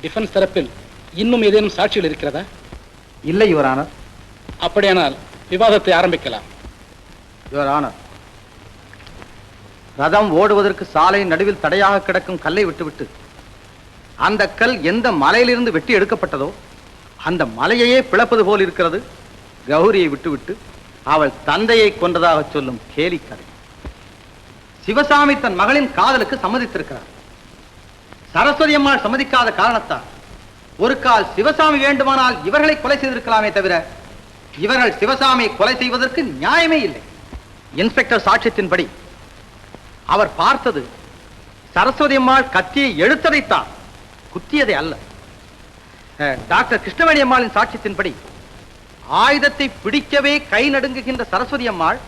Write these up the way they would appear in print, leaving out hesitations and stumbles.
Defence தரப்பில் இன்னும் ஏதேனும் சாட்சிகள் இருக்கிறதா? இல்லை யுவர் ஆனர். அப்படியானால் விவாதத்தை ஆரம்பிக்கலாம். யுவர் ஆனர், ரதம் ஓடுவதற்கு சாலை நடுவில் தடையாக கிடக்கும் கல்லை விட்டுவிட்டு அந்த கல் எந்த மலையிலிருந்து வெட்டி எடுக்கப்பட்டதோ அந்த மலையையே பிளப்பது போல் இருக்கிறது கௌரியை விட்டுவிட்டு அவள் தந்தையை கொன்றதாக சொல்லும் கேலி கதை. சிவசாமி தன் மகளின் காதலுக்கு சம்மதித்திருக்கிறார். சரஸ்வதி அம்மாள் சம்மதிக்காத காரணத்தால் ஒரு கால் சிவசாமி வேண்டுமானால் இவர்களை கொலை செய்திருக்கலாமே தவிர இவர்கள் சிவசாமியை கொலை செய்வதற்கு நியாயமே இல்லை. இன்ஸ்பெக்டர் சாட்சியத்தின்படி அவர் பார்த்தது சரஸ்வதி அம்மாள் கத்தியை எடுத்ததைத்தான், குத்தியதை அல்ல. டாக்டர் கிருஷ்ணவேணி அம்மாளின் சாட்சியத்தின்படி ஆயுதத்தை பிடிக்கவே கை நடுங்குகின்ற சரஸ்வதி அம்மாள்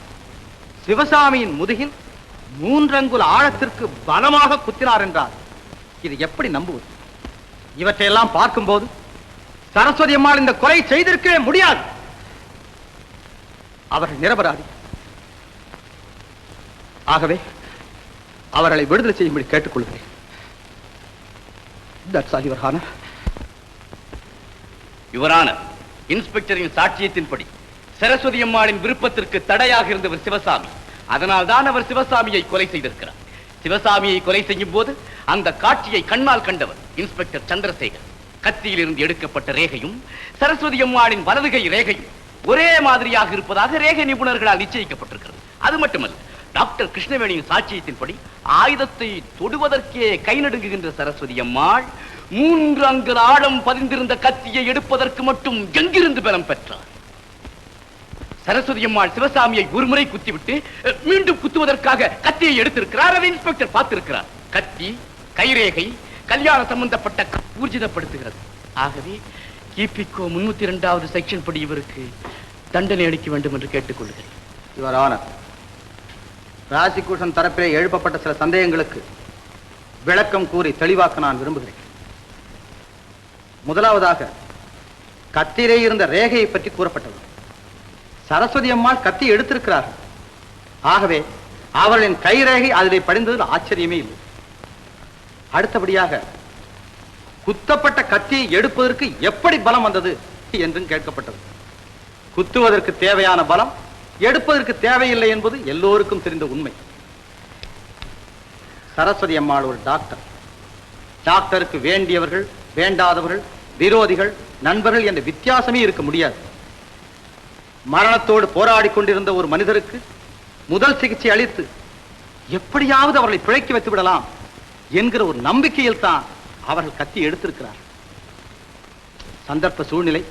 சிவசாமியின் முதுகில் 3 அங்குல ஆழத்திற்கு பலமாக குத்தினார் என்றார். இது எப்படி நம்புவது? இவற்றையெல்லாம் பார்க்கும்போது சரஸ்வதி அம்மாள் இந்த கொலை செய்திருக்கவே முடியாது. அவர்கள் நிரபராதி. ஆகவே அவர்களை விடுதலை செய்யும்படி கேட்டுக்கொள்கிறேன். யுவரான, இன்ஸ்பெக்டரின் சாட்சியத்தின்படி சரஸ்வதி அம்மாளின் விருப்பத்திற்கு தடையாக இருந்தவர் சிவசாமி. அதனால் தான் அவர் சிவசாமியை கொலை செய்திருக்கிறார். சிவசாமியை கொலை செய்யும் போது அந்த காட்சியை கண்ணால் கண்டவர் இன்ஸ்பெக்டர் சந்திரசேகர். கத்தியில் இருந்து எடுக்கப்பட்ட ரேகையும் சரஸ்வதி அம்மாளின் வலதுகை ரேகையும் ஒரே மாதிரியாக இருப்பதாக ரேகை நிபுணர்களால் நிச்சயிக்கப்பட்டிருக்கிறது. அது மட்டுமல்ல, டாக்டர் கிருஷ்ணவேணியின் சாட்சியத்தின்படி ஆயுதத்தை தொடுவதற்கே கை நடுங்குகின்ற சரஸ்வதி அம்மாள் 3 அங்குல ஆழம் பதிந்திருந்த கத்தியை எடுப்பதற்கு மட்டும் எங்கிருந்து பலம் பெற்றார்? சரஸ்வதி அம்மாள் சிவசாமியை ஒருமுறை குத்திவிட்டு மீண்டும் குத்துவதற்காக கத்தியை எடுத்திருக்கிறார். அதை இன்ஸ்பெக்டர் பார்த்திருக்கிறார். கத்தி, கைரேகை, கல்யாண சம்பந்தப்பட்ட ஊர்ஜிதப்படுத்துகிறது. ஆகவே கிபிகோ 302வது செக்ஷன் படி இவருக்கு தண்டனை அளிக்க வேண்டும் என்று கேட்டுக்கொள்கிறேன். யுவர் ஆனர், பிராசிக்யூஷன் தரப்பிலே எழுப்பப்பட்ட சில சந்தேகங்களுக்கு விளக்கம் கூறி தெளிவாக்க நான் விரும்புகிறேன். முதலாவதாக, கத்தியிலே இருந்த ரேகையை பற்றி கூறப்பட்டது. சரஸ்வதி அம்மாள் கத்தி எடுத்திருக்கிறார்கள். ஆகவே அவர்களின் கைரேகை அதிலே படிந்ததில் ஆச்சரியமே இல்லை. அடுத்தபடியாக, குத்தப்பட்ட கத்தியை எடுப்பதற்கு எப்படி பலம் வந்தது என்றும் கேட்கப்பட்டது. குத்துவதற்கு தேவையான பலம் எடுப்பதற்கு தேவையில்லை என்பது எல்லோருக்கும் தெரிந்த உண்மை. சரஸ்வதி அம்மாள் ஒரு டாக்டர். டாக்டருக்கு வேண்டியவர்கள், வேண்டாதவர்கள், விரோதிகள், நண்பர்கள் என்ற வித்தியாசமே இருக்க முடியாது. மரணத்தோடு போராடி கொண்டிருந்த ஒரு மனிதருக்கு முதல் சிகிச்சை அளித்து எப்படியாவது அவர்களை பிழைக்க வைத்து விடலாம் என்கிற ஒரு நம்பிக்கையில் தான் அவர்கள் கத்தி எடுத்திருக்கிறார். சந்தர்ப்ப சூழ்நிலை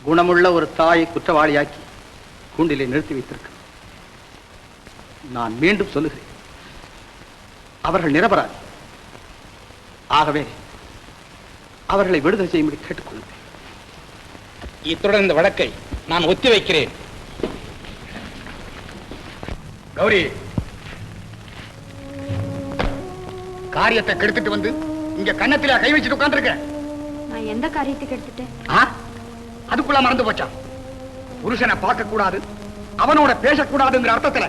குணமுள்ள ஒரு தாயை குற்றவாளியாக்கி கூண்டிலே நிறுத்தி வைத்திருக்க. நான் மீண்டும் சொல்லுகிறேன், அவர்கள் நிரபராதி. ஆகவே அவர்களை விடுதலை செய்யும்படி கேட்டுக்கொள்கிறேன். இத்துடன் இந்த வழக்கை நான் ஒத்தி வைக்கிறேன். கௌரி, காரியத்தை கெடுத்துட்டு வந்து இங்க கன்னத்தில கை வச்சுட்டு உட்கார்ந்திருக்க. நான் எந்த காரியத்தை கெடுத்துட்டேன்? அதுக்குள்ள மறந்து போச்சா? புருஷனை பார்க்க கூடாது, அவனோட பேசக்கூடாதுங்கிற அர்த்தத்துல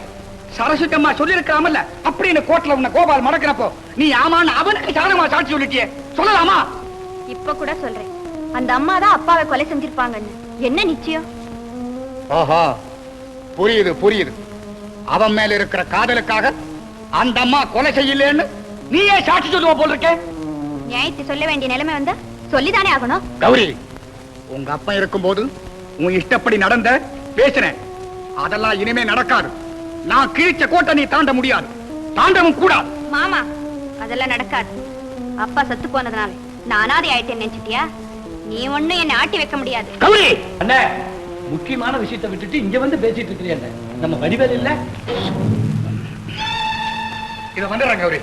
சரஸ்வதி அம்மா சொல்லி இருக்காமல்ல அப்படின்னு கோர்ட்ல உன்னை கோபால் மடக்கிறப்போ நீ ஆமான்னு அவனுக்கு சாதகமா சாட்சி சொல்லிட்டியே, சொல்லலாமா? இப்ப கூட சொல்றேன், அந்த அம்மா தான் அப்பாவை கொலை செஞ்சிருப்பாங்கன்னு. என்ன நிச்சயம்? ஓஹோ, புரியுது புரியுது. அவன் மேல இருக்கிற காதலுக்காக அந்த அம்மா கொலை செய்யலன்னு நீயே சாட்சி சொல்லுவ போல் இருக்க. நியாயத்தை சொல்ல வேண்டிய நிலைமை வந்தா சொல்லிதானே ஆகணும். கௌரி, உங்க அப்பா இருக்கும்போது உன் இஷ்டப்படி நடந்த பேசுறேன், அதெல்லாம் இனிமே நடக்காது. நான் கிழிச்ச கோட்டை நீ தாண்ட முடியாது, தாண்டவும் கூடாது. மாமா, அதெல்லாம் நடக்காது. அப்பா செத்து போனதுனால நான் அனாதை ஆயிட்டேன்னு நினைச்சிட்டியா? நீ ஒண்ணும் என்ன ஆட்டி வைக்க முடியாது. கௌரி, அண்ணே, முக்கியமான விஷயத்தை விட்டுட்டு இங்க வந்து பேசிட்டு இருக்கிறீங்க. நம்ம வடிவேல் இல்ல, இத வந்துடுறேன் கௌரி.